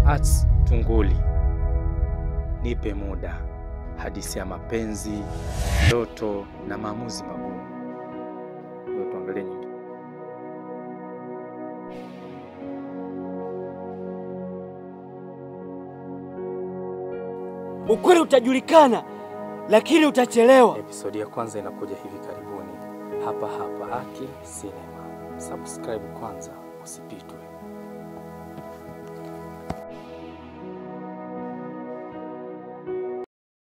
Arts Tunguli. Nipe muda. Hadithi ya mapenzi, ndoto na maamuzi magumu. Ndio tuangalie nyingine. Ukweli utajulikana, lakini utachelewa. Episodi ya kwanza inakuja hivi karibuni. Hapa Aki Cinema. Subscribe kwanza, usipitwe.